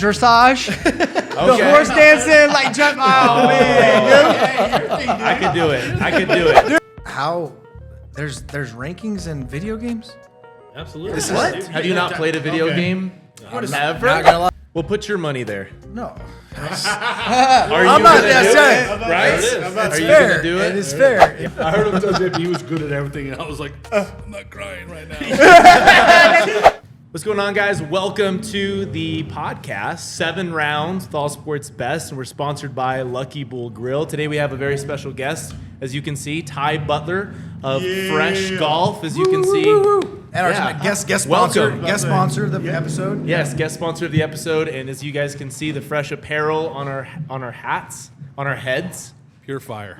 dressage. The horse dancing, like jump. Oh, man. I could do it. How there's rankings in video games? Absolutely. What? Have you not played a video game? What is Never? Not gonna lie. Well, put your money there. No. Are I'm you not gonna that do saying. it? Right? That's Are you fair. gonna do it? It is fair. I heard him tell JP he was good at everything, and I was like, I'm not crying right now. What's going on, guys? Welcome to the podcast, 7 Rounds with All Sports Best, and we're sponsored by Lucky Bull Grill. Today we have a very special guest, as you can see, Ty Butler of Fresh Golf, as you can see. And our guest sponsor, Welcome. guest sponsor of the episode. Yes, guest sponsor of the episode, and as you guys can see, the fresh apparel on our hats, on our heads, Pure fire.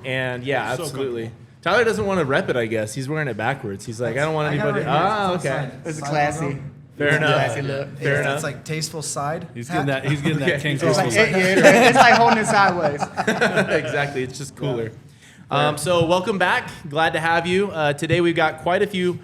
and yeah, So absolutely. Tyler doesn't want to rep it, I guess. He's wearing it backwards. He's like, I don't want anybody. Okay. It's classy. Fair enough. Classy look. Fair enough. It's like tasteful side. He's getting that. He's getting that King It's like, Christmas. it's like holding it sideways. Exactly. It's just cooler. So welcome back. Glad to have you. Today we've got quite a few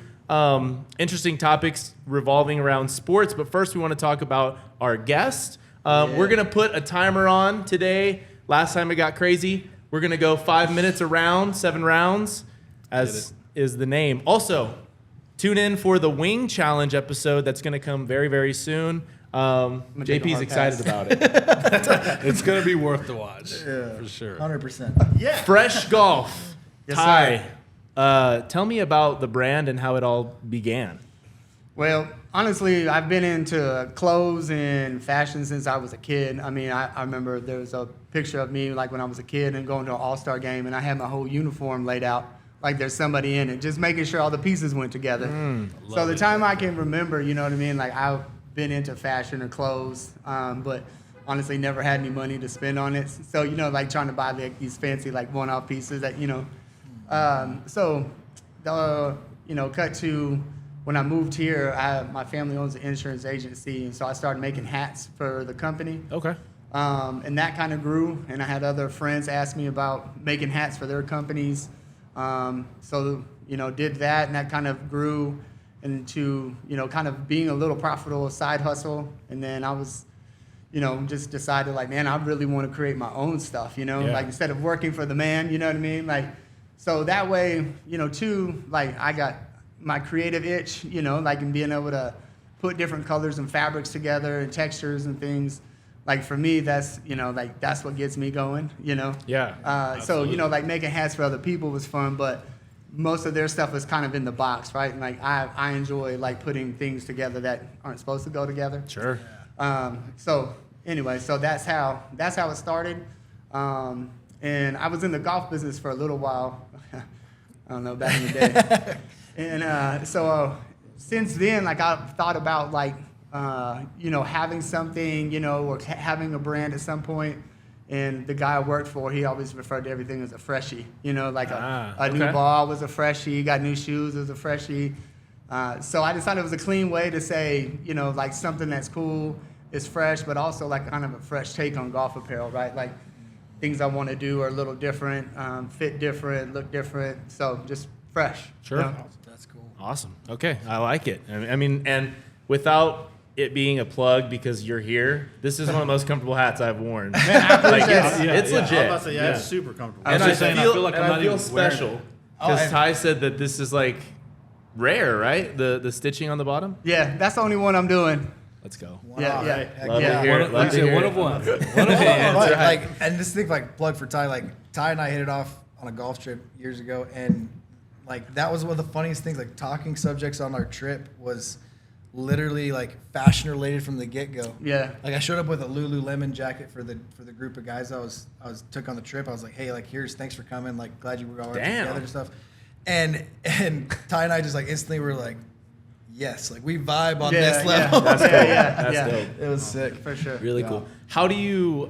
interesting topics revolving around sports. But first we want to talk about our guest. We're going to put a timer on today. Last time it got crazy. We're going to go 5 minutes around, 7 rounds, as is the name. Also, tune in for the Wing Challenge episode that's going to come very, very soon. JP's excited about it. It's gonna be worth the watch for sure. 100%. Fresh Golf. Yes, Ty, tell me about the brand and how it all began. Well, honestly, I've been into clothes and fashion since I was a kid. I mean, I remember there was a picture of me like when I was a kid and going to an all-star game, and I had my whole uniform laid out like there's somebody in it, just making sure all the pieces went together. So the time I can remember, you know what I mean, like I've been into fashion or clothes, but honestly never had any money to spend on it. So, you know, like trying to buy like these fancy like one-off pieces that, you know. Cut to when I moved here, my family owns an insurance agency, and so I started making hats for the company. Okay. And that kind of grew, and I had other friends ask me about making hats for their companies. Did that, and that kind of grew into, kind of being a little profitable side hustle. And then I was, just decided like, man, I really want to create my own stuff, like instead of working for the man, you know what I mean? Like, so that way, too, like I got my creative itch, like in being able to put different colors and fabrics together and textures and things. Like for me, that's, like that's what gets me going, Yeah. Like making hats for other people was fun, but most of their stuff was kind of in the box, right? And like I enjoy like putting things together that aren't supposed to go together. Sure. So that's how it started. And I was in the golf business for a little while. I don't know, back in the day. And since then, like I've thought about like, having something, or having a brand at some point. And the guy I worked for, he always referred to everything as a freshie. Like a new ball was a freshie, got new shoes was a freshie. So I decided it was a clean way to say, like something that's cool is fresh, but also like kind of a fresh take on golf apparel, right? Like things I want to do are a little different, fit different, look different. So just fresh. Sure. That's cool. Awesome. Okay. I like it. I mean, and without it being a plug because you're here, this is one of the most comfortable hats I've worn. Man, I appreciate It's legit. I was about to say, it's super comfortable. And I feel like I'm not even special because Ty said that this is like rare, right? The stitching on the bottom. Yeah, that's the only one I'm doing. Let's go. Yeah. Love to hear it. Love to hear One it. of one. And this thing, like plug for Ty, like Ty and I hit it off on a golf trip years ago, and like that was one of the funniest things. Like talking subjects on our trip was literally like fashion related from the get go. Yeah. Like I showed up with a Lululemon jacket for the group of guys I was took on the trip. I was like, hey, like thanks for coming. Like glad you were all together and stuff. And Ty and I just like instantly were like, yes, like we vibe on this level. That's cool. Yeah. That's dope. It was sick. For sure. Really cool. How do you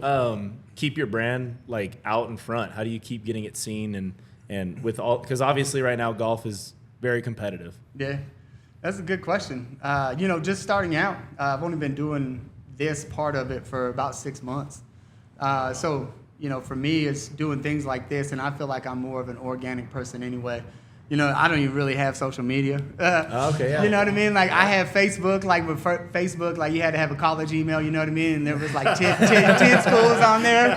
keep your brand like out in front? How do you keep getting it seen and with all, because obviously right now golf is very competitive. Yeah, that's a good question. Just starting out, I've only been doing this part of it for about 6 months. For me, it's doing things like this, and I feel like I'm more of an organic person anyway. You know, I don't even really have social media. Okay, yeah. You know what I mean? Like, I have Facebook. Like, with Facebook, like, you had to have a college email, you know what I mean? And there was, like, 10 schools on there.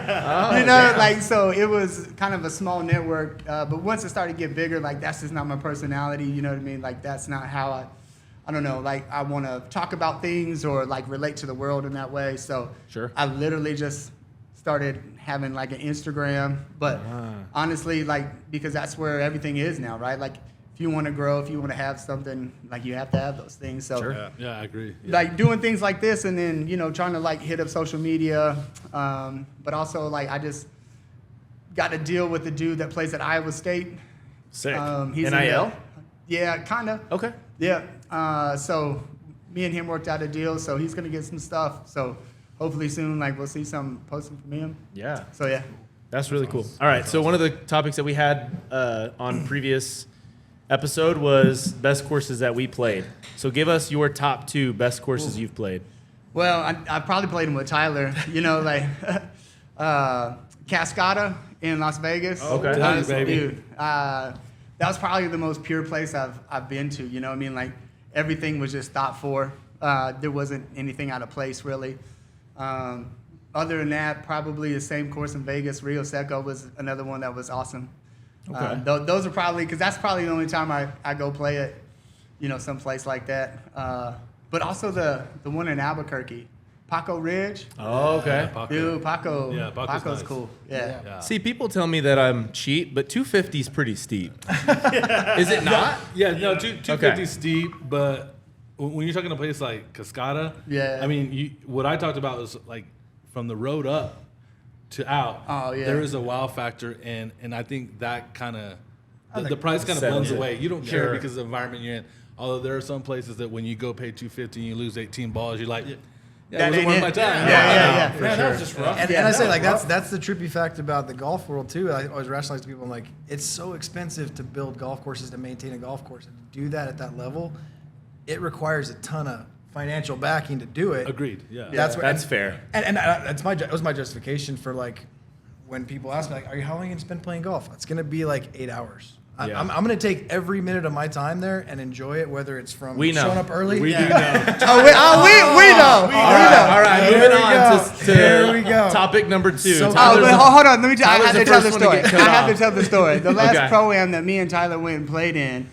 You know, like, so it was kind of a small network. But once it started to get bigger, like, that's just not my personality, you know what I mean? Like, that's not how I don't know, like, I want to talk about things or, like, relate to the world in that way. So Sure. I literally just started having like an Instagram, but honestly, like, because that's where everything is now, right? Like, if you want to grow, if you want to have something, like, you have to have those things. So Sure. Yeah, I agree. Yeah. like doing things like this, and then, you know, trying to like hit up social media, but also like I just got to deal with the dude that plays at Iowa State. Sick. He's NIL? Yeah, kind of. Okay. Yeah. So me and him worked out a deal, so he's gonna get some stuff. So hopefully soon, like, we'll see some posting from him. Yeah. So yeah. That's really cool. All right, so one of the topics that we had on previous episode was best courses that we played. So give us your top 2 best courses you've played. Well, I probably played them with Tyler. You know, like Cascada in Las Vegas. Okay. Tell you, baby. Dude, that was probably the most pure place I've been to. You know what I mean? Like, everything was just thought for. There wasn't anything out of place, really. Other than that, probably the same course in Vegas. Rio Seco was another one that was awesome. Okay. Those are probably, because that's probably the only time I go play it, you know, someplace like that. But also the one in Albuquerque, Paco Ridge. Oh, okay. Paco. Dude, Paco. Yeah, Paco's Paco's nice. cool. Yeah. Yeah. See, people tell me that I'm cheap, but 250 is pretty steep. Is it not? Yeah, no, 250 Okay. steep, but when you're talking a place like Cascada, Yeah. I mean, what I talked about was like from the road up to out. Oh, yeah. There is a wow factor, and I think that kind of the price kind of Seven, blends yeah. away. You don't Sure. care because of the environment you're in. Although there are some places that when you go pay 250 and you lose 18 balls, you're like, yeah, That it wasn't ain't worth it. my time. Yeah. For Man, that sure. was just rough. And Yeah, I say, no, like, well- that's the trippy fact about the golf world too. I always rationalize to people, I'm like, it's so expensive to build golf courses, to maintain a golf course, and to do that at that level, it requires a ton of financial backing to do it. Agreed. Yeah. That's fair. And that was my justification for, like, when people ask me, like, how long are you gonna spend playing golf? It's gonna be like 8 hours. Yeah. I'm gonna take every minute of my time there and enjoy it, whether it's from We know. showing up early. We do know. We know. All right, Here moving we on go. to Here we go. topic number 2. So- Oh, Tyler's but the- hold on. Let me. I Tyler's have the to tell the first one to story. get cut I have off. to tell the story. The last Okay. pro-am that me and Tyler went and played in,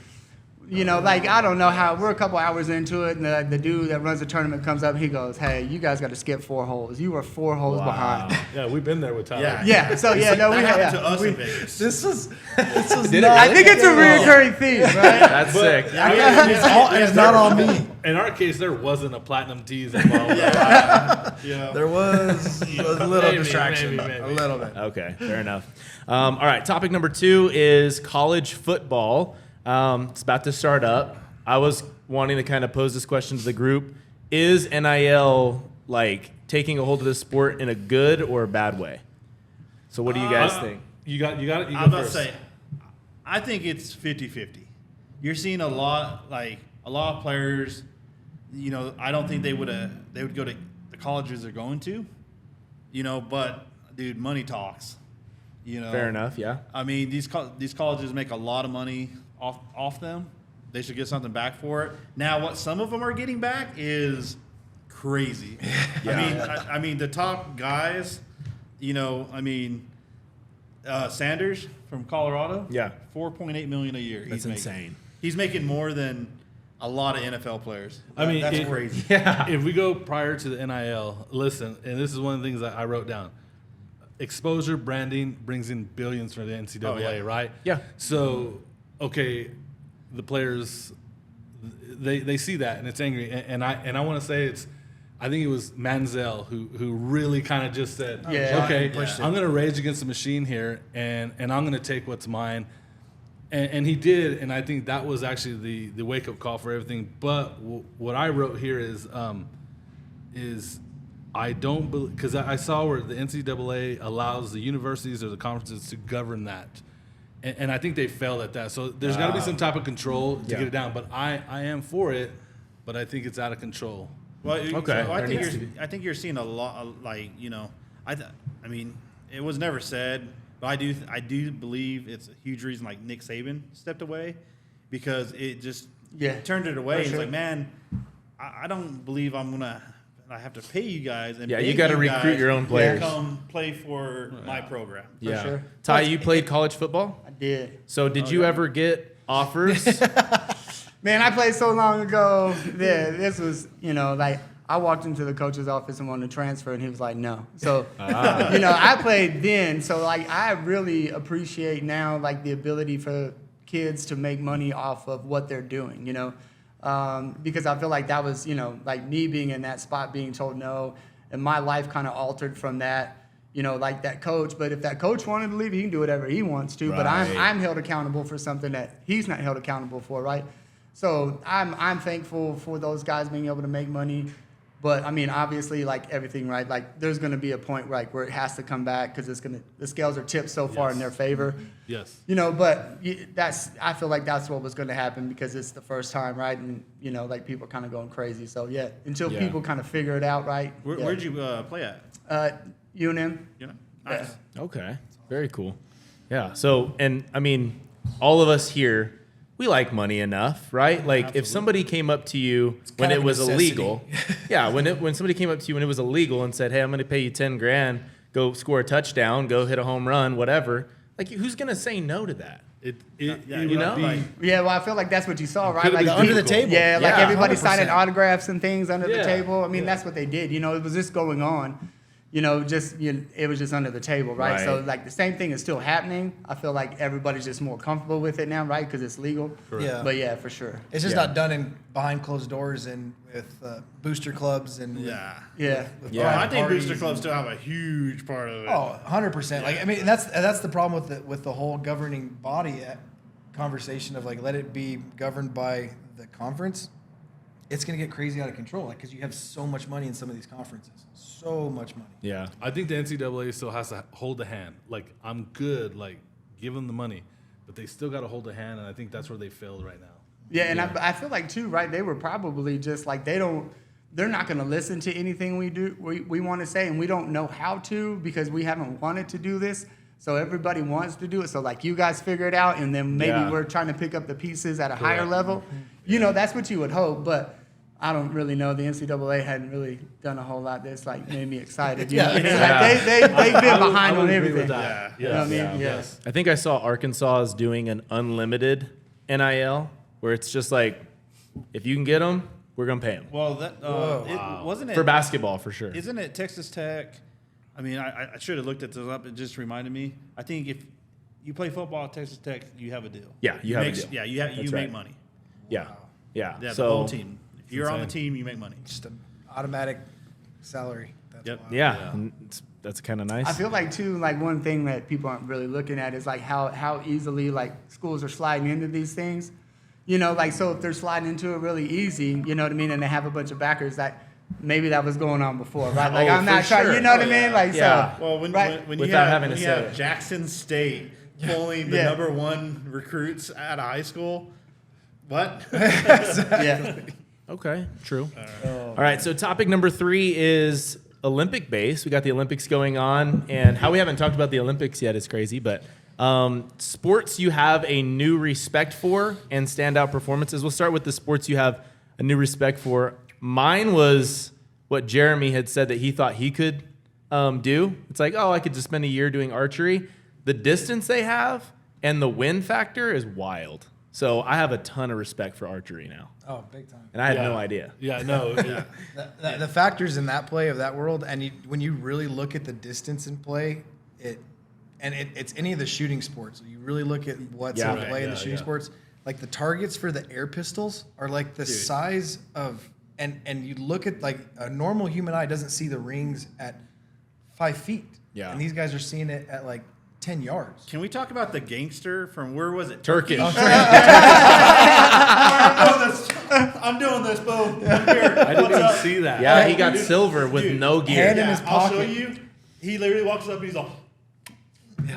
you know, like, I don't know how, we're a couple hours into it, and the dude that runs the tournament comes up, he goes, "Hey, you guys got to skip 4 holes. You were 4 holes behind." Yeah, we've been there with Tyler. Yeah. Yeah, so yeah, no, we That have. happened to us We- in Vegas. This was Did it? not- I think it's a reoccurring theme, right? That's sick. it's not all me. In our case, there wasn't a platinum tees involved. Yeah. There was a little Maybe, distraction, maybe. a little bit. Okay, fair enough. All right, topic number 2 is college football. It's about to start up. I was wanting to kind of pose this question to the group. Is NIL, like, taking a hold of the sport in a good or a bad way? So what do you guys think? You got it. You I'm go about to first. say, I think it's 50-50. You're seeing a lot of players, you know, I don't think they would go to the colleges they're going to, you know, but dude, money talks, you know. Fair enough, yeah. I mean, these colleges make a lot of money off them. They should get something back for it. Now, what some of them are getting back is crazy. I mean, the top guys, you know, I mean, Sanders from Colorado, Yeah. $4.8 million a year. That's insane. He's making more than a lot of NFL players. I mean, that's crazy. Yeah. If we go prior to the NIL, listen, and this is one of the things that I wrote down. Exposure branding brings in billions for the NCAA, Oh, yeah. right? Yeah. So, okay, the players, they see that and it's angry, and I want to say I think it was Manziel who really kind of just said, Yeah. okay, Pushed it. I'm going to rage against the machine here, and I'm going to take what's mine. And he did, and I think that was actually the wake up call for everything. But what I wrote here is I don't believe, because I saw where the NCAA allows the universities or the conferences to govern that, and I think they failed at that. So there's got to be some type of control to Yeah. get it down. But I am for it, but I think it's out of control. Well, Okay. so I There think needs to be. I think you're seeing a lot, like, you know, I mean, it was never said, But I do believe it's a huge reason like Nick Saban stepped away because it just turned it away. For It's sure. like, man, I don't believe I have to pay you guys. And Yeah, beg you got to guys recruit your own players. to come play for my program. Yeah. sure. Ty, you played college football? I did. So did you ever get offers? Man, I played so long ago. Yeah, this was, like I walked into the coach's office and wanted to transfer, and he was like, no. So, I played then. So, like, I really appreciate now, like, the ability for kids to make money off of what they're doing, because I feel like that was, like me being in that spot, being told no, and my life kind of altered from that. Like that coach. But if that coach wanted to leave, he can do whatever he wants to. But Right. I'm held accountable for something that he's not held accountable for, right? So I'm thankful for those guys being able to make money. But I mean, obviously, like everything, right? Like there's going to be a point where it has to come back because the scales are tipped so far in their favor. Yes. But I feel like that's what was going to happen because it's the first time, right? And like people kind of going crazy. So until people kind of figure it out, right? Where'd you play at? UNM. Nice. Okay. Very cool. Yeah. So, and I mean, all of us here, we like money enough, right? Like if somebody came up to you when kind it of a was necessity. illegal, when somebody came up to you when it was illegal and said, "Hey, I'm going to pay you 10 grand, go score a touchdown, go hit a home run, whatever." Like who's going to say no to that? It you would know? be, Yeah, well, I feel like that's what you saw, right? could've Like been under the difficult. table. Yeah, like Yeah, everybody 100%. signing autographs and things under the Yeah. table. I mean, that's what they did. It was just going on. It was just under the table, right? So Right. like the same thing is still happening. I feel like everybody's just more comfortable with it now, right? Because it's legal. Yeah. But yeah, for sure. It's just Yeah. not done behind closed doors and with booster clubs and Yeah. Yeah. with Yeah. Well, I private think parties Booster Clubs and- still have a huge part of it. Oh, 100%. Like I mean, that's the problem with the whole governing body conversation of like let it be governed by the conference. It's gonna get crazy out of control, like because you have so much money in some of these conferences, so much money. Yeah. I think the NCAA still has to hold the hand. Like, I'm good. Like, give them the money. But they still got to hold the hand, and I think that's where they failed right now. Yeah, and I feel like too, right? They were probably just like they're not going to listen to anything we want to say, and we don't know how to because we haven't wanted to do this. So everybody wants to do it. So like you guys figure it out, and then maybe Yeah. we're trying to pick up the pieces at a higher level. That's what you would hope, but I don't really know. The NCAA hadn't really done a whole lot that's like made me excited. You know what I mean? Like they've been behind on everything. Yeah. You know what I mean? Yes. I think I saw Arkansas is doing an unlimited NIL where it's just like, if you can get them, we're going to pay them. Well, that wasn't it For basketball, for sure. Isn't it Texas Tech? I mean, I should have looked at this up. It just reminded me. I think if you play football at Texas Tech, you have a deal. Yeah, you have a deal. Yeah, you That's make right. money. Yeah. Yeah. Yeah, so, the whole team. If you're on the insane. team, you make money. Just an automatic salary. That's Yep. wild. Yeah. and that's kind of nice. I feel like too, like one thing that people aren't really looking at is like how easily like schools are sliding into these things. Like so if they're sliding into it really easy, you know what I mean, and they have a bunch of backers that maybe that was going on before, right? Like Oh, I'm not for trying, sure. you know what I Oh, mean? yeah. Like Yeah. so. Well, when Right. you Without have, having when to you say have it. Jackson State pulling the Yeah. number one recruits out of high school, what? Yeah. Okay, true. All right, so topic number 3 is Olympic base. We got the Olympics going on, and how we haven't talked about the Olympics yet is crazy, but sports you have a new respect for and standout performances. We'll start with the sports you have a new respect for. Mine was what Jeremy had said that he thought he could do. It's like, I could just spend a year doing archery. The distance they have and the win factor is wild. So I have a ton of respect for archery now, Oh, big time. and I had Yeah. no idea. Yeah, no. Yeah. The factors in that play of that world, and when you really look at the distance in play, it's any of the shooting sports. You really look at what's Yeah. in play in the Yeah, shooting yeah. sports. Like the targets for the air pistols are like the size of, and you look at like a normal human eye doesn't see the rings at 5 feet. Yeah. And these guys are seeing it at like 10 yards. Can we talk about the gangster from where was it? Turkish. I'm doing this, boom. I'm here. I didn't What's even up? see that. Yeah, he got Dude, silver with dude, no gear. hand in his I'll show pocket. you. He literally walks up and he's like,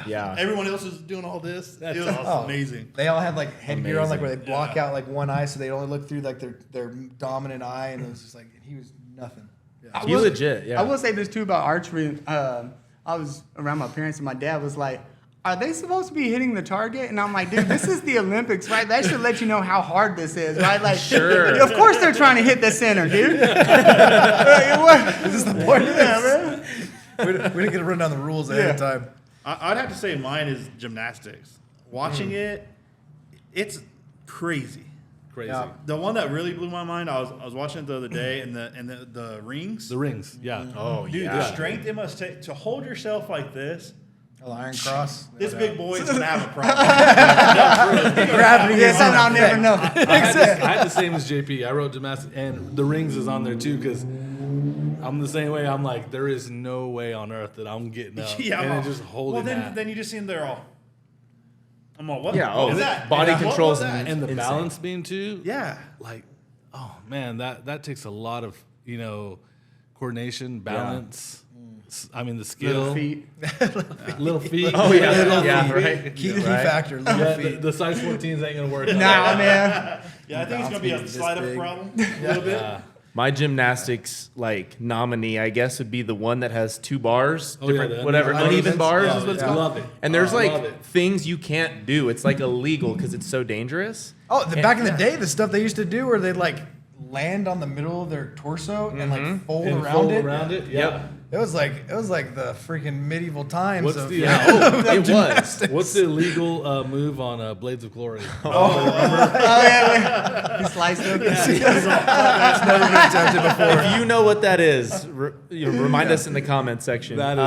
Yeah. everyone else is doing all this. That's it was awesome. amazing. They all had like headgear on, like where they Amazing. block out like one eye, so they only look through like their dominant eye, and it was just like he was nothing. Yeah. He legit, yeah. I will say this too about archery. I was around my parents, and my dad was like, are they supposed to be hitting the target? And I'm like, dude, this is the Olympics, right? That should let you know how hard this is, right? Like, Sure. Of course they're trying to hit the center, dude. This is the point of Yeah, this. man. We didn't get to run down the rules ahead of time. I'd have to say mine is gymnastics. Watching it, it's crazy. Crazy. Yeah. The one that really blew my mind, I was watching it the other day, and the rings. The rings, yeah. Oh, Dude, yeah. the strength it must take to hold yourself like this. Oh, Iron Cross. This big boy is gonna have a problem. Gravity Yeah, is something I'll in never effect. know. I had the same as JP. I wrote gymnastics, and the rings is on there too because I'm the same way. I'm like, there is no way on earth that I'm getting up Yeah, and I'm then just holding well, that. then you just see them there all. I'm all, what? Yeah, what oh, was that? body What was controls that? And the Insane. balance beam too. Yeah. Like, oh man, that takes a lot of coordination, balance. I mean the skill. Little feet. Little feet. Oh yeah, Little yeah, feet. right. Key Right. factor, little Yeah, feet. the size 14s ain't gonna work. Nah, man. Yeah, I think it's gonna be a Bounce slight this of big. problem a little bit. My gymnastics nominee, I guess, would be the one that has 2 bars, Oh, yeah, different the whatever uneven uneven bars Yeah, is what it's yeah. called. Love it. And there's Love like it. things you can't do. It's like illegal because it's so dangerous. Oh, back in the day, the stuff they used to do where they'd like land on the middle of their torso and like fold And around fold it. around it. Yeah. Yep. It was like the freaking medieval times. What's of, the It was. what's the illegal move on Blades of Glory? Oh, yeah. You sliced it. That's never been attempted before. If you know what that is, remind us in the comment section. That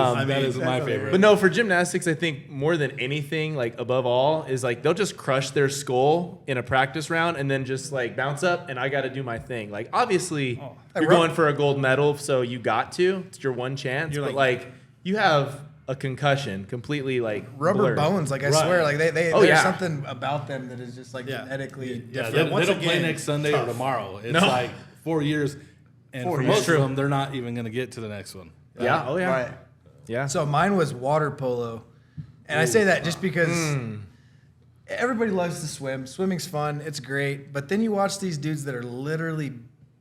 is my favorite. But no, for gymnastics, I think more than anything, like above all, is like they'll just crush their skull in a practice round and then just like bounce up and I got to do my thing. Like obviously you're going for a gold medal, so you got to. It's your one chance. You're But like you have a concussion, completely like Rubber blurred. bones, like I Right. swear, like they Oh, there's yeah. something about them that is just like Yeah. genetically. Yeah, Yeah, they once don't play again, next Sunday or tomorrow. It's No. like 4 years, and 4 for years. most True. of them, they're not even going to get to the next one. Yeah. Oh yeah. Right. Yeah. So mine was water polo, and I say that just because everybody loves to swim. Swimming's fun, it's great, but then you watch these dudes that are literally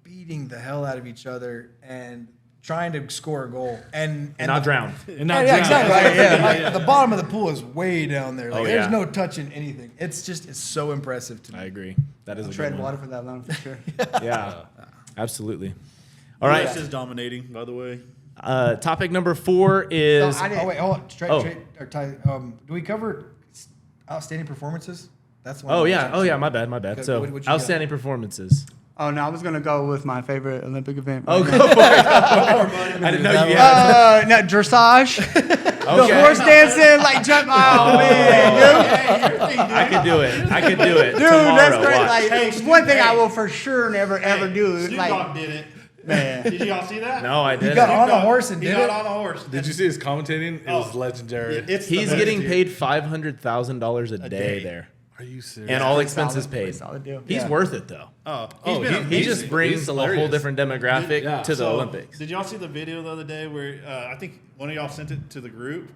beating the hell out of each other and trying to score a goal and and not drown. And not Yeah, drown. exactly. That's Like, right. like, the bottom of the pool is way down there. Like, Oh, there's yeah. no touching anything. It's so impressive to me. I agree. That is a Tread good one. water for that long for sure. Yeah. Absolutely. All right. US is dominating, by the way. Topic number 4 is So I didn't- Oh wait, hold on. Oh. Do we cover outstanding performances? That's one. Oh yeah, my bad. Okay, So what'd you got? outstanding performances. Oh no, I was gonna go with my favorite Olympic event. Oh, go for it. I didn't know you had. No, dressage. The Okay. horse dancing, like jump. Oh man, dude. I could do it. I could do it. Dude, tomorrow. that's great. Watch. Like, Hey, it's one thing I hey. will for sure never ever do. Snoop Like, Dogg did it. man. Did y'all see that? No, I didn't. got on Snoop a horse and he did got it? on a horse. Did you see his commentating? It was Oh. legendary. It's the He's best, getting dude. paid $500,000 a day day. there, Are you serious? and all Pretty expenses solid, pretty paid. solid deal. He's Yeah. worth it though. Oh, Oh, been He amazing. just brings a whole hilarious. different demographic Yeah. to the So, Olympics. Did y'all see the video the other day where I think one of y'all sent it to the group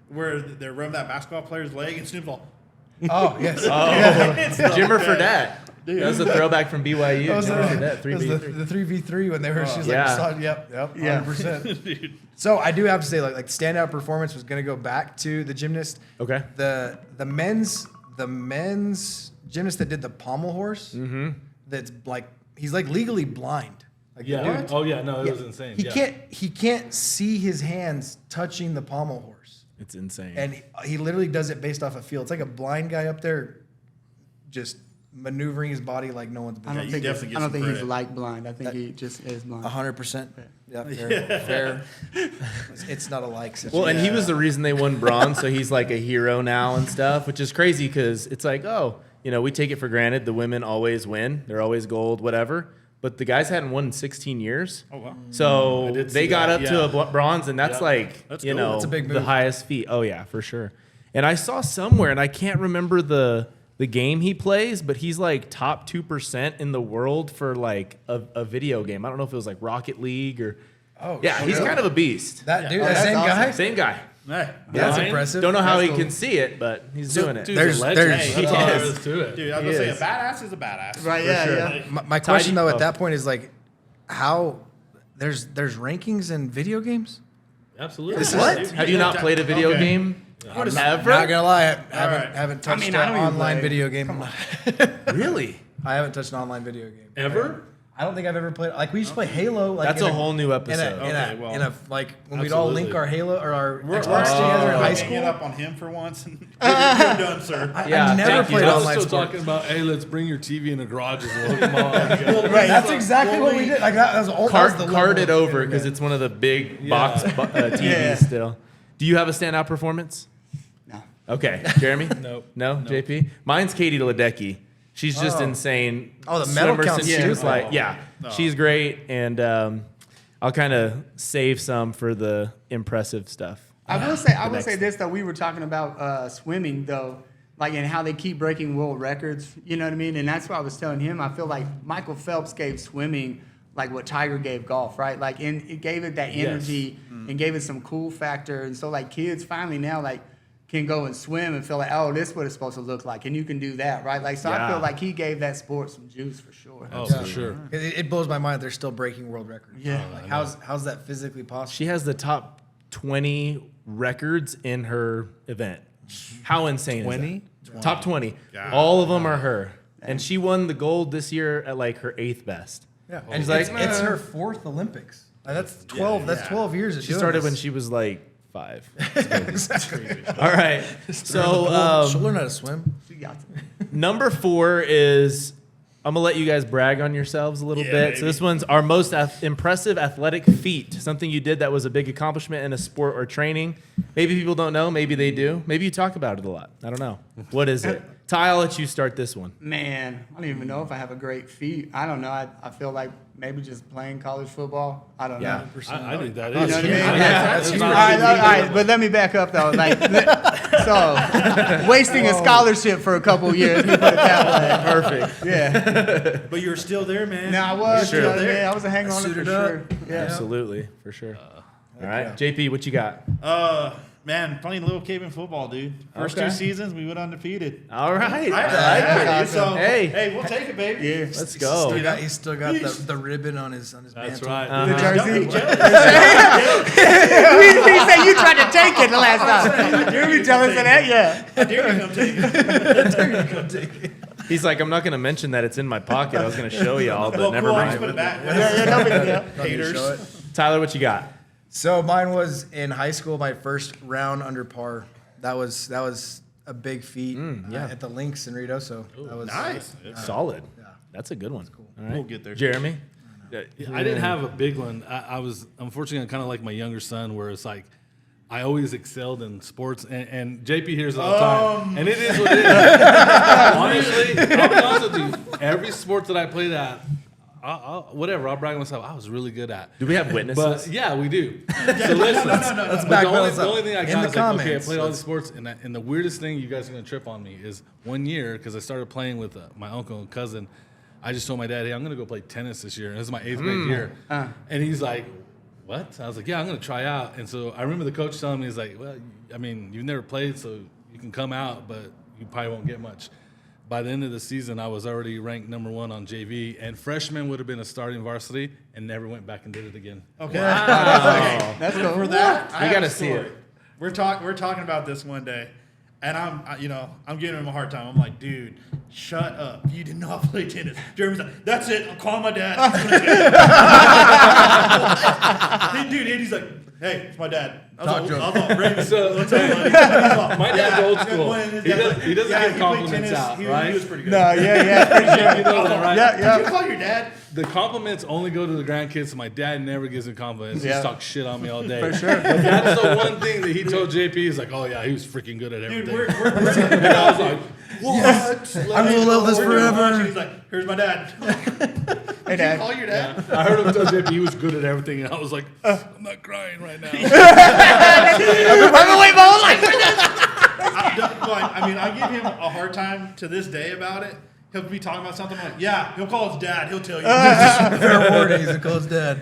where they're rubbing that basketball player's leg and Snoop's all, Oh yes. Oh, Jimmer Fredette. Dude. That was a throwback from BYU. That was Jimmer the, Fredette, that was 3v3. the 3v3 when they were. She's Yeah. like, yep, Yeah. 100%. dude. So I do have to say, like standout performance was going to go back to the gymnast. Okay. The men's gymnast that did the pommel horse. Mm-hmm. That's like he's like legally blind. Like Yeah. dude, Oh yeah. No, it yeah, was insane. He Yeah. can't see his hands touching the pommel horse, It's insane. and he literally does it based off a feel. It's like a blind guy up there, just maneuvering his body like no one's I business. don't you think, definitely get I don't some think he's credit. like blind. I think he just is blind. 100%. Yeah, fair. It's not a like situation. Well, and he was the reason they won bronze, so he's like a hero now and stuff, which is crazy because it's like, oh, we take it for granted. The women always win. They're always gold, whatever. But the guys hadn't won in 16 years. Oh, wow. So I did they see got that, up to a bronze, and that's Yeah. like, That's cool. That's a big the move. highest feat. Oh, yeah, for sure. And I saw somewhere, and I can't remember the game he plays, but he's like top 2% in the world for like a video game. I don't know if it was like Rocket League or. Oh, Yeah, he's kind of a beast. that dude, Oh, that that's same awesome. guy. Same guy. Hey, That's Blind? impressive. Don't know how That's he cool. can see it, but he's doing it. Dude's There's- a legend. there's- That's all He there is. is to it. dude, I was He gonna say is. a badass is a badass. Right? For Yeah, sure. yeah. My question though oh. at that point is like, how there's rankings in video games? Absolutely. What? Have you not played a video Okay. game I'm ever? not gonna lie, I right. haven't touched I an don't even online play. video game. Really? I haven't touched an online video game Ever? I don't think I've ever played. Like we used to play Halo. Like That's in a whole new in a, episode. Okay, well, in a like when we'd all link absolutely. our Halo or our We're Xbox together in high hang school. it up on him for once. And you're done, sir. Yeah, I never thank you. played I was online still sports. talking about, hey, let's bring your TV in the garage and we'll hook 'em all up. Right, that's exactly what we did. Like that was all. that was the level Card it of over because internet. it's one of the big Yeah. box TVs Yeah. still. Do you have a standout performance? No. Okay, Jeremy? Nope. No, JP? Mine's Katie Ledecky. She's just insane. Oh, the medal swimmer count's since she was stupid. like, yeah, she's great, and I'll kind of save some for the impressive stuff. I will say this though. We were talking about swimming though, like and how they keep breaking world records. You know what I mean? And that's what I was telling him. I feel like Michael Phelps gave swimming like what Tiger gave golf, right? Like, and it gave it that energy and gave it some cool factor. And so like kids finally now like can go and swim and feel like, oh, this is what it's supposed to look like, and you can do that, right? Like, so I Yeah. feel like he gave that sport some juice for sure. Oh, for sure. It blows my mind. They're still breaking world records. Yeah. Like how's that physically possible? She has the top 20 records in her event. How insane 20? is that? Top 20. God. All of them are her. And she won the gold this year at like her 8th best. Yeah, And and she's like, it's her 4th Olympics. Like, that's 12. That's 12 years. Of She doing started this. when she was like 5. exactly. All right. So She'll learn how to swim. She got to. number 4 is, I'm going to let you guys brag on yourselves a little Yeah, bit. baby. So this one's our most impressive athletic feat, something you did that was a big accomplishment in a sport or training. Maybe people don't know. Maybe they do. Maybe you talk about it a lot. I don't know. What is it? Ty, I'll let you start this one. Man, I don't even know if I have a great feat. I don't know. I feel like maybe just playing college football. I don't Yeah. know. I think that You know is. what I mean? Yeah, Like, that's huge. all right, but let me back up though. Like, so wasting a scholarship for a couple years. Let me put it that way. Perfect. Yeah. But you're still there, man. No, I was. Sure. You know what I mean? I was a hang on it for Suited sure. up. Yeah. Absolutely, for sure. All right, JP, what you got? Man, playing little Caven football, dude. First Okay. 2 seasons, we went undefeated. All right, I like That's it. So, awesome. Hey. we'll take it, baby. Yeah. Let's go. He's still got the ribbon on his That's mantle. right. The jersey. Don't be jealous. We said you tried to take it the last time. You be jealous of that? Yeah. I dare you to come take it. He's like, I'm not going to mention that it's in my pocket. I was going to show y'all, but Well, never cool, I just put mind. it back. Yeah, no big deal. Haters. Tyler, what you got? So mine was in high school, my first round under par. That was a big feat at the links in Rito. So that was Nice. Solid. That's a good one. All right. We'll get there. Jeremy? I didn't have a big one. I was unfortunately kind of like my younger son, where it's like I always excelled in sports, and JP hears it all the time, and it is what it is. Honestly, I'll be honest with you. Every sport that I played at, I'll brag myself. I was really good at. Do we have witnesses? But yeah, we do. So listen, Let's but back the only, us the up. only thing I In got the is like, okay, I comments. played all these sports, and the weirdest thing you guys are gonna trip on me is one year because I started playing with my uncle and cousin. I just told my dad, hey, I'm gonna go play tennis this year, and this is my 8th grade year. And he's like, what? I was like, yeah, I'm gonna try out. And so I remember the coach telling me, he's like, well, I mean, you've never played, so you can come out, but you probably won't get much. By the end of the season, I was already ranked number 1 on JV, and freshman would have been a starting varsity, and never went back and did it again. Okay. That's cool. For that, We I have gotta a see story. it. We're talking about this one day, and I'm giving him a hard time. I'm like, dude, shut up. You did not play tennis. Jeremy's like, that's it. I'm calling my dad. Dude, and he's like, hey, it's my dad. I was like, Raven, So- what's up, buddy? My dad's old school. When his He dad- doesn't give played compliments tennis. out, He right? was pretty good. No, yeah, for sure. You know that, right? Yeah, Did you yeah. call your dad? The compliments only go to the grandkids. So my dad never gives me compliments. He Yeah. just talks shit on me all day. For sure. But that's the one thing that he told JP. He's like, oh yeah, he was freaking good at Dude, everything. we're and I was like, what? I'm gonna love this We're doing forever. lunch, and he's like, here's my dad. Hey, Did you Dad. call your dad? I heard him tell JP he was good at everything, and I was like, I'm not crying right now. I've been waiting my whole life for this. I mean, I give him a hard time to this day about it. He'll be talking about something like, yeah, he'll call his dad. He'll tell you. Fair warning. He's a close dad.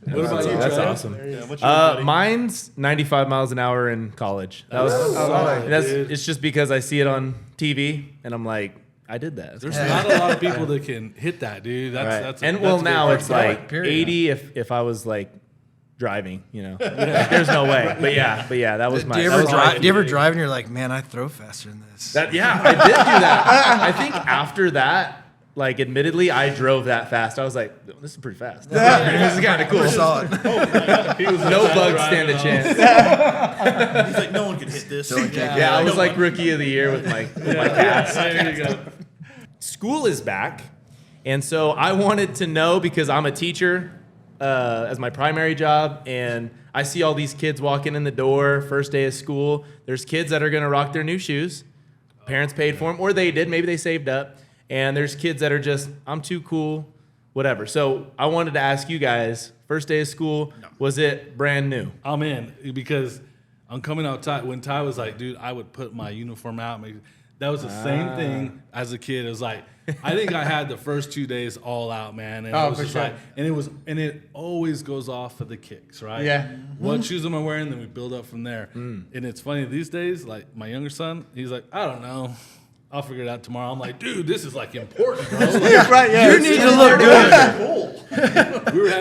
What about you, That's Trey? awesome. Yeah, what's your buddy? Mine's 95 miles an hour in college. That was, Dude. it's just because I see it on TV, and I'm like, I did that. There's not a lot of people that can hit that, dude. That's Right. that's And that's well, a big now part. it's Yeah, like period. 80 if I was like driving. There's no way. But yeah, that was my. Do you that ever was my drive? Do you ever drive and you're like, man, I throw faster than this? I did do that. I think after that, like, admittedly, I drove that fast. I was like, this is pretty fast. This is kind of cool. Solid. No bugs stand a chance. He's like, no one can hit this. Yeah, I was like rookie of the year with my cast. There you go. School is back, and so I wanted to know, because I'm a teacher as my primary job, and I see all these kids walking in the door first day of school. There's kids that are going to rock their new shoes. Parents paid for them, or they did. Maybe they saved up. And there's kids that are just, I'm too cool, whatever. So I wanted to ask you guys, first day of school, was it brand new? I'm in because I'm coming out Ty. When Ty was like, dude, I would put my uniform out. That was the same thing as a kid. It was like, I think I had the first 2 days all out, man. And it was for just sure. like, and it always goes off of the kicks, right? Yeah. What shoes am I wearing? Then we build up from there. And it's funny these days, like my younger son, he's like, I don't know. I'll figure it out tomorrow. I'm like, dude, this is like important, bro. Like, Right, yeah. You need to look good.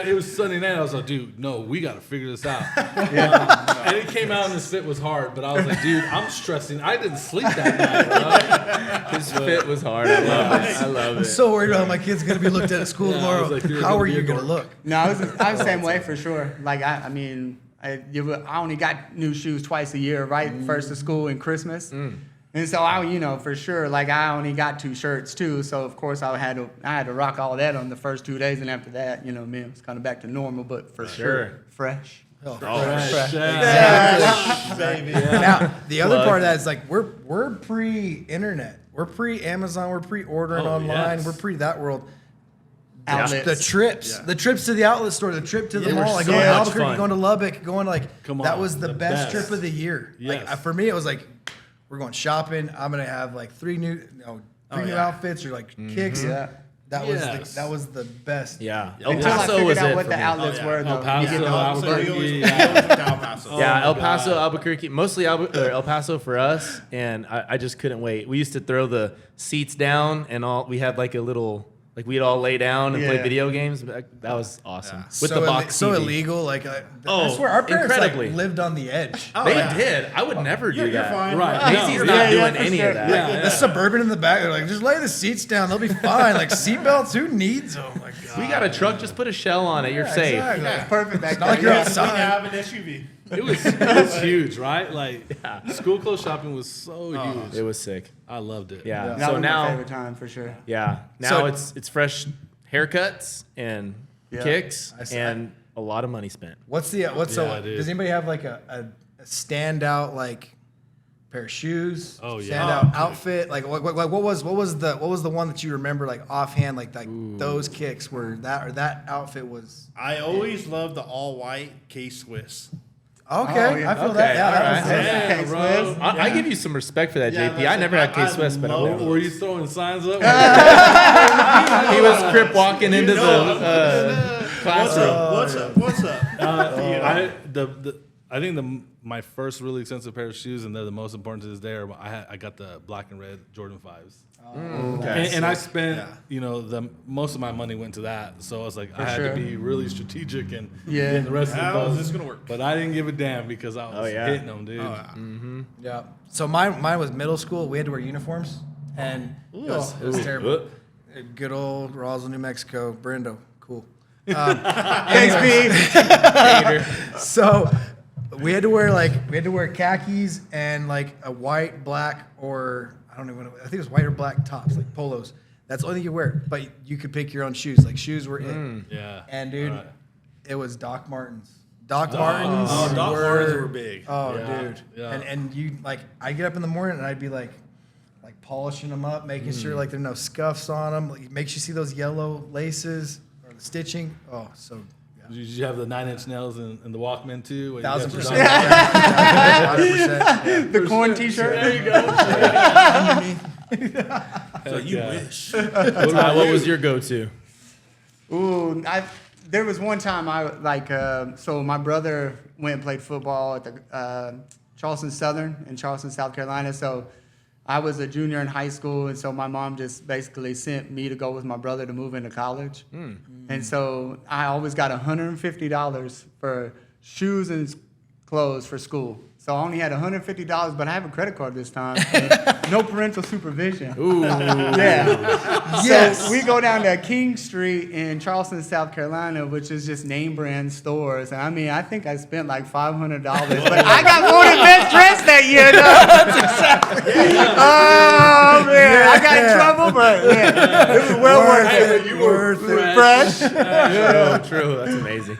it was Sunday night. I was like, dude, no, we got to figure this out. And it came out and his fit was hard, but I was like, dude, I'm stressing. I didn't sleep that night, bro. His fit was hard. I love it. I love I'm it. so worried about how my kid's gonna be looked at at school I tomorrow. was like, you're How gonna are be you a gonna dork. look? No, I was the same way for sure. Like I only got new shoes twice a year, right? First of school and Christmas. And so for sure, like I only got 2 shirts too. So of course I had to rock all that on the first 2 days, and after that, man, it's kind of back to normal. But for sure, fresh. Fresh. Baby. Now the other Plug. part of that is like we're pre-internet, we're pre-Amazon, we're pre-ordering online, yes. we're pre that world. Outlets. The trips to the outlet store, the trip to the Yeah, mall, we're like so going to much Albuquerque, fun. going to Lubbock, going like Come that on, was the the best best. trip of the year. Yes. Like for me, it was like we're going shopping. I'm gonna have like 3 new outfits or like kicks. Yeah. That Yes. was the best. Yeah. El Until I Paso figured was out it what for the me. outlets were, though. El Paso, You get the Albuquerque, Albuquerque. El Paso. Yeah, Oh El my Paso, God. Albuquerque, mostly El Paso for us, and I just couldn't wait. We used to throw the seats down, and we had like a little, like we'd all lay down and play Yeah. video games. That was awesome. With so the box so TV. illegal. Like I Oh, swear, our parents incredibly. like lived on the edge. They did. I would never do You're that. fine. Right. Macy's No. not Yeah, doing for any sure. of that. Yeah. The Suburban in the back, they're like, just lay the seats down, they'll be fine. Like seatbelts, who needs them? Oh my god. We got a truck, just put a shell on it. You're safe. Exactly. It's perfect back Not like then. you're Yeah. We outside. have an SUV. It was huge, right? Like school clothes shopping was so huge. It was sick. I loved it. Yeah. That So was my now, favorite time for sure. yeah, now So- it's fresh haircuts and Yeah. kicks I see. and a lot of money spent. What's the Yeah, dude. does anybody have like a standout like pair of shoes? Oh, yeah. Standout outfit? Like what was the one that you remember like offhand like those kicks were that outfit was I always loved the all white K Swiss. okay. Oh, yeah. I feel Okay, that. Yeah, all that right. was Yeah, K-Swiss. bro. I give you some respect for that, Yeah, JP. I that's- never had I K-Swiss, but I love would. Were you throwing signs up? He was crip walking into the classroom. What's up? I think my first really expensive pair of shoes, and they're the most important to this day. I got the black and red Jordan 5s, Okay. and I spent the most of my money went to that. So I was like, I had sure. to be really strategic and Yeah. getting the rest of the How is clothes. this gonna work? But I didn't give a damn because I was yeah. hitting them, dude. Yeah. So mine was middle school. We had to wear uniforms, and it was terrible. Good old Roswell, New Mexico, Brendo, cool. Thanks, B. So we had to wear khakis and like a white, black, or I don't even know. I think it was white or black tops, like polos. That's the only thing you wear. But you could pick your own shoes. Like shoes were in. Yeah. And dude, Right. it was Doc Martens. Doc Martens. Oh, Doc Martens were big. Oh, Yeah, dude. yeah. And you like, I'd get up in the morning and I'd be like polishing them up, making sure like there are no scuffs on them. Like, makes you see those yellow laces or the stitching. Oh, so. Did you have the 9-inch nails and the Walkman too? Where you got your 1,000%. Doc- 100%. The corn T-shirt. There you go. So you Yeah. wish. What was your go-to? Ooh, there was one time so my brother went and played football at the Charleston Southern in Charleston, South Carolina. So I was a junior in high school, and so my mom just basically sent me to go with my brother to move into college. And so I always got $150 for shoes and clothes for school. So I only had $150, but I have a credit card this time. No parental supervision. Ooh. Yeah. Yes. So we go down to King Street in Charleston, South Carolina, which is just name brand stores. And I mean, I think I spent like $500, but I got voted best dressed that year, though. That's exactly. Oh, man. I got in trouble, but yeah, it was well worth it. You were Fresh. True. That's amazing.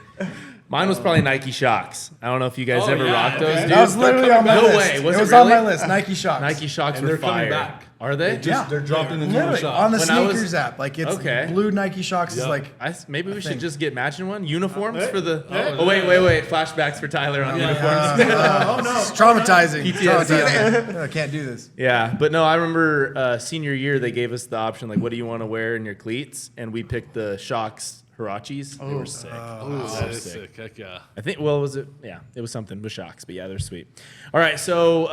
Mine was probably Nike Shox. I don't know if you guys ever rocked those, dude. That was literally on my No list. way. Was it it was on my really? list. Nike Shox. Nike Shox And were they're coming fire. back. Are they? They're dropping the new Literally, shop. on the When I was- sneakers app. Like it's Okay. blue Nike Shox is Yep. like Maybe we should think. just get matching one. Uniforms Hey. for the. Hey. Oh, wait. Flashbacks for Tyler on uniforms. Oh no. it's traumatizing. PTSD. Traumatizing. I can't do this. Yeah, but no, I remember senior year they gave us the option like, what do you want to wear in your cleats, and we picked the Shox Hirachis. They were sick. That is sick. Heck yeah. I think. Well, was it? Yeah, it was something with Shox, but yeah, they're sweet. All right, so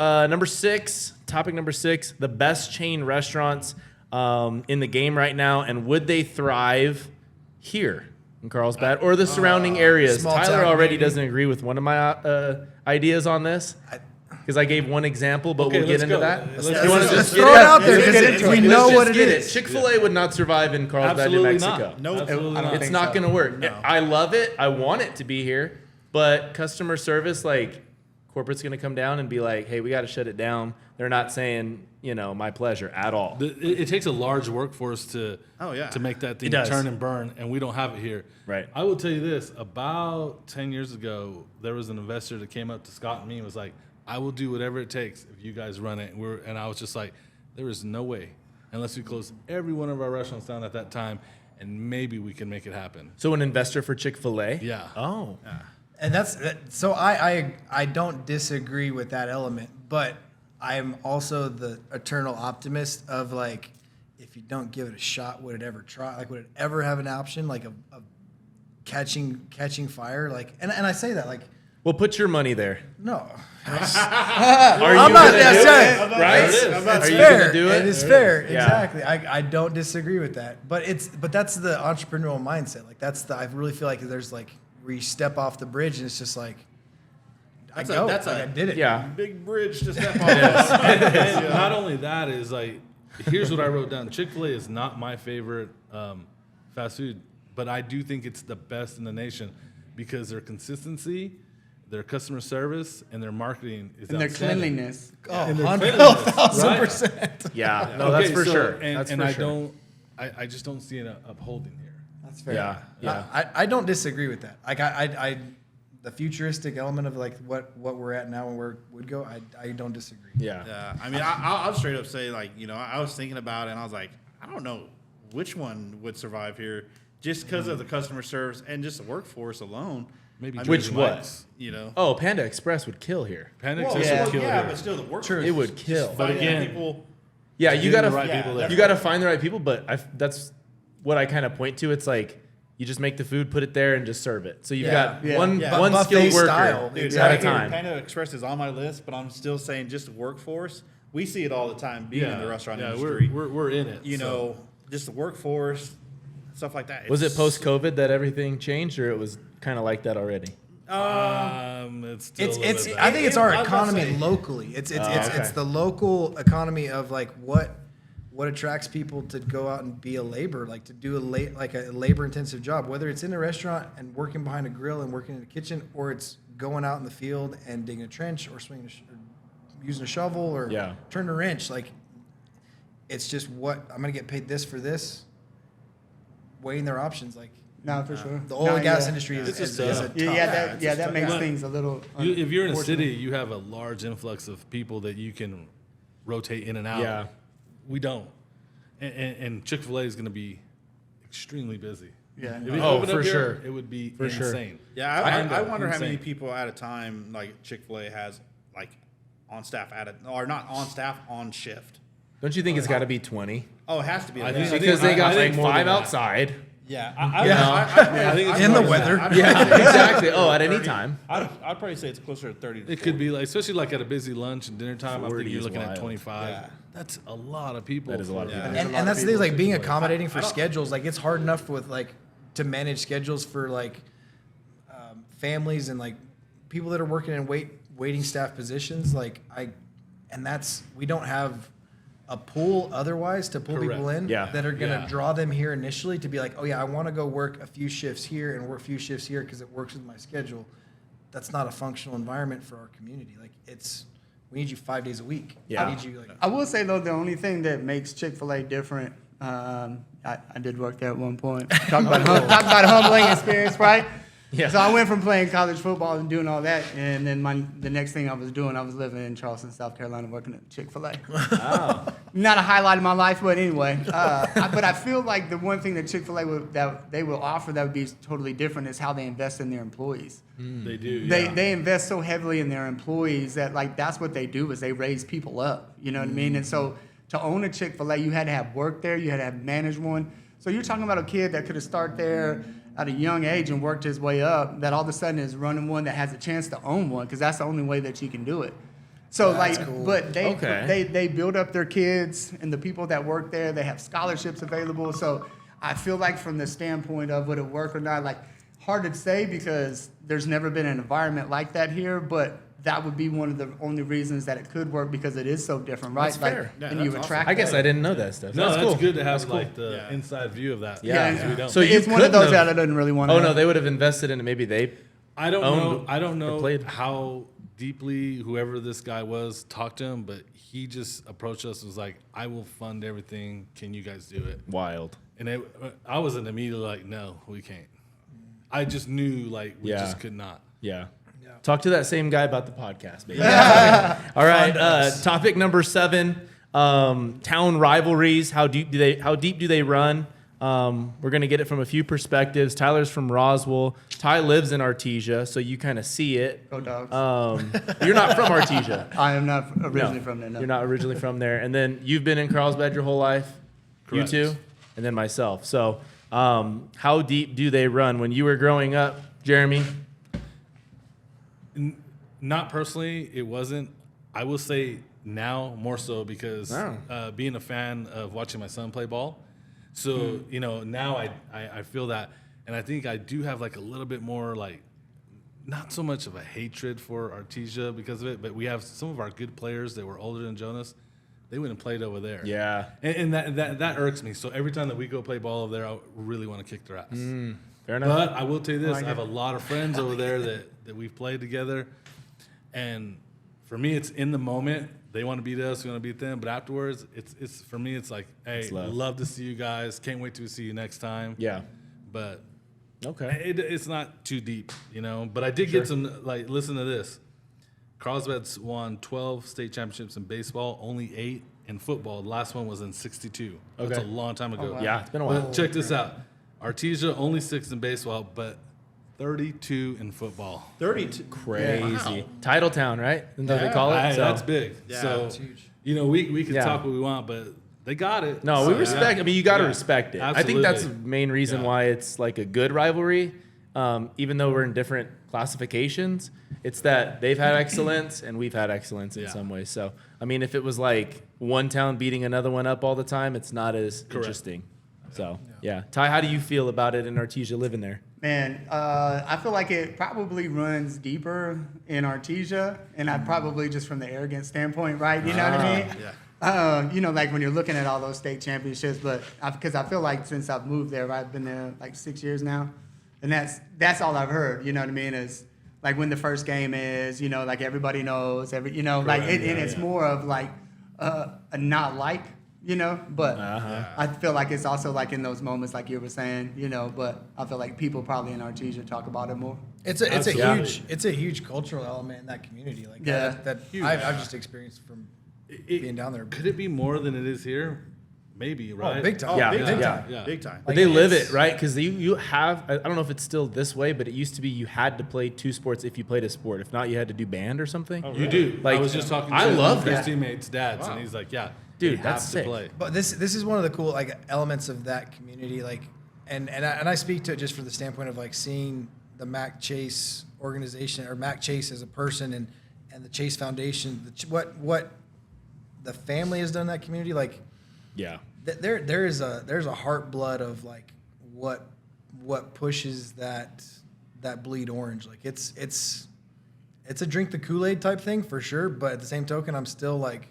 topic number 6, the best chain restaurants in the game right now, and would they thrive here in Carlsbad or the surrounding areas? small Tyler town already community. doesn't agree with one of my ideas on this. Because I gave one example, but Okay, we'll get let's into go. that. Let's You go. wanna Let's just throw get it in? out there Let's because get into we it. know Let's what just it get is. Chick-fil-A would not survive in Carlsbad, New Absolutely Mexico. not. Nope. Absolutely I don't not. It's think not so. going to work. No. I love it. I want it to be here, but customer service, like corporate's going to come down and be like, "Hey, we got to shut it down." They're not saying, my pleasure at all. It takes a large workforce to to make that thing does. turn and burn, and we don't have it here. Right. I will tell you this: about 10 years ago, there was an investor that came up to Scott and me and was like, "I will do whatever it takes if you guys run it." And I was just like, "There is no way, unless we close every one of our restaurants down at that time, and maybe we can make it happen." So an investor for Chick-fil-A? Yeah. Oh. And so I don't disagree with that element, but I'm also the eternal optimist of like, if you don't give it a shot, would it ever try? Like, would it ever have an option like of catching fire? Like, and I say that like, Well, put your money there. no, Are I'm you not. gonna That's do right. it? Right? That's Are you fair. gonna do it? It is fair. Yeah. Exactly. I don't disagree with that. But that's the entrepreneurial mindset. Like I really feel like there's like where you step off the bridge and it's just like I did it. Yeah. Big bridge to step on. And not only that is like, here's what I wrote down. Chick-fil-A is not my favorite fast food, but I do think it's the best in the nation because their consistency, their customer service, and their marketing is And their outstanding. cleanliness. Oh, And their 1,000%. Yeah. No, that's for sure. And, That's and for I sure. I just don't see it upholding here. That's fair. Yeah. Yeah. I don't disagree with that. Like I the futuristic element of like what we're at now and where it would go, I don't disagree. Yeah. Yeah, I mean, I'll straight up say, like, I was thinking about it, and I was like, I don't know which one would survive here just because of the customer service and just the workforce alone. Maybe I mean, Which Jersey what? Mike's. Oh, Panda Express would kill here. Panda Well, Express yeah, would kill yeah, here. but still, the workforce. It would kill. Just But finding again, people. Yeah, Getting you gotta the right yeah, people there. you gotta find the right people, but that's what I kind of point to. It's like you just make the food, put it there, and just serve it. So you've got Yeah. one Yeah. one Buffet skilled worker style. Dude, at a right here, time. Panda Express is on my list, but I'm still saying just the workforce. We see it all the time being in the restaurant industry. We're in it. Just the workforce, stuff like that. Was it It's- post COVID that everything changed, or it was kind of like that already? It's still a little It's bit I bad. think it's our I was about to economy say- locally. It's okay. the local economy of like what attracts people to go out and be a labor, like to do a labor intensive job, whether it's in a restaurant and working behind a grill and working in the kitchen, or it's going out in the field and digging a trench or swinging or using a shovel or Yeah. turning a wrench. Like it's just what I'm gonna get paid this for this. Weighing their options, like No, for sure. the oil and gas yeah. industry is It's just a tough. tough. That makes things a little. If you're in a unfortunate. city, you have a large influx of people that you can rotate in and out. Yeah. We don't. And Chick-fil-A is going to be extremely busy. Yeah. If it Oh, opened for up here, sure. it would be For sure. insane. Yeah, I Kinda wonder how many insane. people at a time like Chick-fil-A has like on staff or not on staff, on shift. Don't you think it's got to be 20? Oh, it has to be. I Like think- that. Because they got I think like more 5 than that. outside. Yeah, I think it's In the more than weather. that. Yeah, exactly. Oh, at any time. I'd probably say it's closer to 30. To It could be like, especially like at a busy lunch and dinner time. I 40 think you're is looking wild. at 25. Yeah. That's a lot of people. That is a lot of Yeah. people. And that's the thing, like being accommodating for I don't- schedules. Like it's hard enough with like to manage schedules for like families and like people that are working in waiting staff positions, we don't have a pool otherwise to pull people in that are going to draw them here initially to be like, oh yeah, I want to go work a few shifts here and work a few shifts here because it works with my schedule. That's not a functional environment for our community. Like we need you 5 days a week. Yeah. We need you I will say though, the only thing that makes Chick-fil-A different, I did work there at one point. Talk about a humbling experience, right? Yeah. So I went from playing college football and doing all that, and then the next thing I was doing, I was living in Charleston, South Carolina, working at Chick-fil-A. Wow. Not a highlight of my life, but anyway. But I feel like the one thing that Chick-fil-A that they will offer that would be totally different is how they invest in their employees. They do. They invest so heavily in their employees that that's what they do is they raise people up. You know what I mean? And so to own a Chick-fil-A, you had to have worked there, you had to have managed one. So you're talking about a kid that could have started there at a young age and worked his way up, that all of a sudden is running one that has a chance to own one, because that's the only way that you can do it. So cool. But they build up their kids, and the people that work there, they have scholarships available. So I feel like from the standpoint of would it work or not, hard to say because there's never been an environment like that here, but that would be one of the only reasons that it could work because it is so different, right? That's fair. And you attract. I guess I didn't know that stuff. No, that's cool. good to have the inside view of that. Yeah. because we don't. So It's one of couldn't those have- that I didn't really want to. Oh no, they would have invested in it. Maybe they. I don't know. owned I don't or know played. how deeply whoever this guy was talked to him, but he just approached us and was like, "I will fund everything. Can you guys do it?" Wild. And I wasn't immediately like, "No, we can't." I just knew we just could not. Yeah. Talk to that same guy about the podcast, baby. All right. Topic number 7. Town rivalries. How deep do they run? We're gonna get it from a few perspectives. Tyler's from Roswell. Ty lives in Artesia, so you kind of see it. Go Dogs. You're not from Artesia. I am not originally No, from there. No. You're not originally from there. And then you've been in Carlsbad your whole life. Correct. You too, and then myself. So, how deep do they run? When you were growing up, Jeremy? Not personally, it wasn't. I will say now more so because being a fan of watching my son play ball. So, now I feel that. And I think I do have a little bit more not so much of a hatred for Artesia because of it, but we have some of our good players that were older than Jonas. They went and played over there. Yeah. And that irks me. So every time that we go play ball over there, I really want to kick their ass. Fair enough. But I will tell you this: I have a lot of friends over there that we've played together, and for me, it's in the moment. They want to beat us, we want to beat them, but afterwards, it's for me, it's like, hey, love to see you guys. Can't wait to see you next time. Yeah. But Okay. it's not too deep, But I did get some listen to this. Carlsbad's won 12 state championships in baseball, only 8 in football. The last one was in '62. That's Okay. a long time ago. wow. Yeah, it's been a while. But check this out. Artesia only 6 in baseball, but 32 in football. 32. Crazy. Title town, right? Isn't that what they call it? Hey, So- that's big. Yeah. So, That's huge. we can Yeah. talk what we want, but they got it. No, So, we respect. yeah. I mean, you got to Yeah. respect it. I think Absolutely. that's the main reason Yeah. why it's a good rivalry. Even though we're in different classifications, it's that they've had excellence and we've had excellence in Yeah. some ways. So, I mean, if it was one town beating another one up all the time, it's not as interesting. So, yeah. Ty, how do you feel about it in Artesia living there? Man, I feel like it probably runs deeper in Artesia, and I'd probably just from the arrogant standpoint, right? You know what I mean? Yeah. When you're looking at all those state championships, but because I feel like since I've moved there, I've been there 6 years now, and that's all I've heard. You know what I mean? Is when the first game is, everybody knows and it's more of a not but I feel like it's also in those moments like you were saying, but I feel like people probably in Artesia talk about it more. It's a Absolutely. it's a huge cultural element in that community. Yeah. that I've just experienced from being down there. Could it be more than it is here? Maybe, right? big time. Yeah. Big time. Yeah. Yeah. Big time. But they live it, right? Because you have, I don't know if it's still this way, but it used to be you had to play 2 sports if you played a sport. If not, you had to do band or something. You do. I was just talking to I love one of that. his teammates' dads, and he's like, yeah, Dude, they that's have sick. to play. But this is one of the cool elements of that community. And I speak to it just from the standpoint of seeing the Mac Chase organization or Mac Chase as a person and the Chase Foundation. What the family has done in that community. Yeah. There's a heart blood of what pushes that bleed orange. it's a drink the Kool-Aid type thing for sure. But at the same token, I'm still like,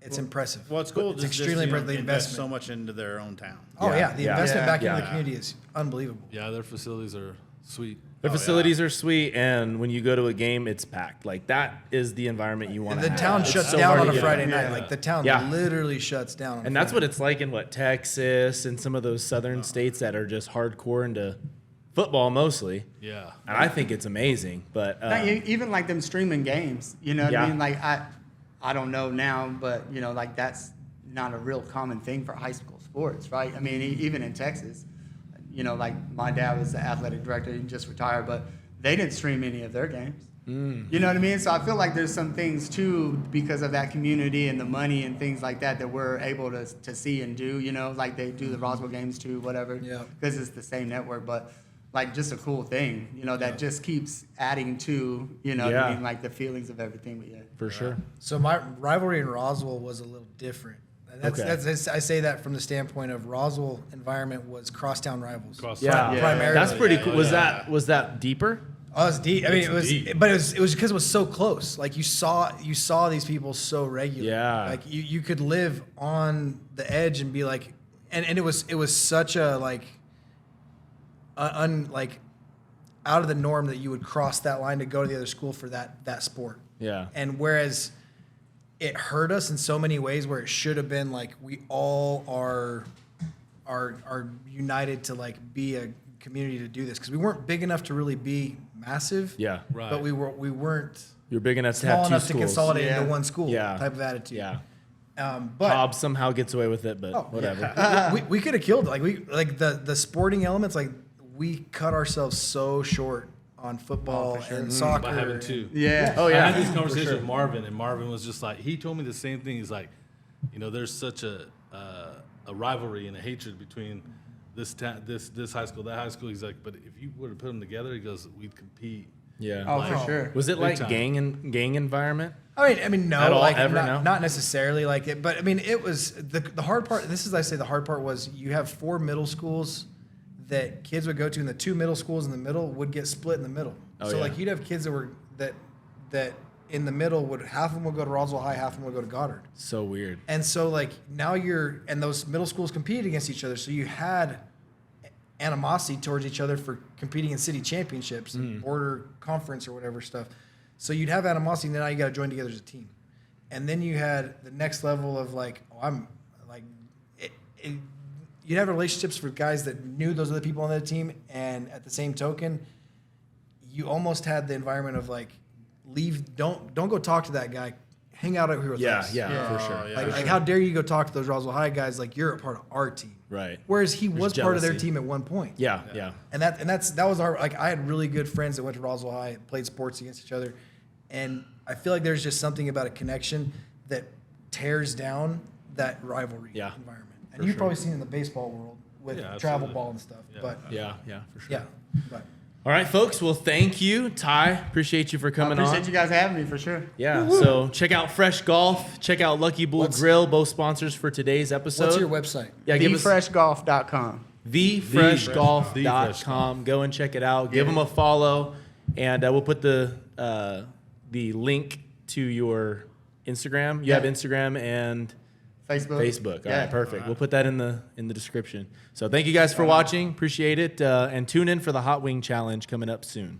it's impressive. Well, it's cool. It's Just extremely you know, impressive. The invest investment. so much into their own town. Oh Yeah. yeah, the Yeah. investment back Yeah. into the community is unbelievable. Yeah, their facilities are sweet. Their facilities are sweet, and when you go to a game, it's packed. Like, that is the environment you want And to the have. town It's shuts so down hard on to a get Friday out. night. Like the town Yeah. literally shuts down. And that's what it's like in Texas and some of those southern states that are just hardcore into football mostly. Yeah. And I think it's amazing. But Even like them streaming games, you know what Yeah. I mean? Like I don't know now, but you know, like that's not a real common thing for high school sports, right? I mean, even in Texas, you know, like my dad was the athletic director, he just retired, but they didn't stream any of their games. You know what I mean? So I feel like there's some things too, because of that community and the money and things like that, that we're able to see and do, you know, like they do the Roswell games too, whatever, Yeah. because it's the same network, but like just a cool thing, you know, that just keeps adding to, you know what I Yeah. mean, like the feelings of everything we had. for sure. So my rivalry in Roswell was a little different. And that's I say that from the standpoint of Roswell environment was crosstown rivals. Yeah. Primarily. That's pretty cool. Yeah. Was that deeper? Oh, it was deep. I mean, It's it was, deep. but it was because it was so close. Like you saw these people so regularly. Yeah. Like you could live on the edge and be like, and it was such a like, like, out of the norm that you would cross that line to go to the other school for that sport. Yeah. And whereas it hurt us in so many ways, where it should have been like we all are united to like be a community to do this, because we weren't big enough to really be massive. Yeah. Right. But we weren't You're big enough to small have two enough to schools. consolidate Yeah. into one school. Yeah. Type of attitude. Yeah. But Hobbs somehow gets away with it, but Oh, whatever. we could have killed it. Like the sporting elements. Like we cut ourselves so short on football and soccer. By having two. Yeah. Oh, I yeah. had this conversation with Marvin, and Marvin was just like, he told me the same thing. He's like, you know, there's such a rivalry and a hatred between this high school, that high school. He's like, but if you were to put them together, he goes, we'd compete. Yeah. Oh, Like- for sure. Was it Big like time. gang environment? I mean, no, At all, like ever, no? not necessarily like it, but I mean, it was the hard part. This is, I say, the hard part was you have 4 middle schools that kids would go to, and the 2 middle schools in the middle would get split in the middle. Oh, So yeah. like you'd have kids that were that in the middle would half of them would go to Roswell High, half of them would go to Goddard. So weird. And so like now and those middle schools competed against each other. So you had animosity towards each other for competing in city championships and border conference or whatever stuff. So you'd have animosity, and then now you got to join together as a team. And then you had the next level of like, oh, I'm like, you'd have relationships with guys that knew those other people on that team. And at the same token, you almost had the environment of like, don't go talk to that guy. Hang out over here with us. Yeah, for sure. yeah. Like how dare you go talk to those Roswell High guys? Like you're a part of our team, Right. Whereas he was There's part of their jealousy. team at one point. Yeah. And that was our, like I had really good friends that went to Roswell High, played sports against each other, and I feel like there's just something about a connection that tears down that rivalry Yeah, environment. And for you've sure. probably seen it in the baseball world with Yeah, travel absolutely. ball and stuff. Yeah. But Yeah, for sure. yeah, but All right, folks. Well, thank you, Ty. Appreciate you for I coming appreciate on. you guys having me for sure. Yeah. So check out Fresh Golf. Check out Lucky Bull Grill. Both sponsors for today's episode. what's your website? Yeah, give us TheFreshGolf.com. thefreshgolf.com. Go and check it out. Give them a follow, and we'll put the link to your Instagram. You have Instagram and Facebook. All right, perfect. We'll put that in the description. So thank you guys for watching. Appreciate it, and tune in for the Hot Wing Challenge coming up soon.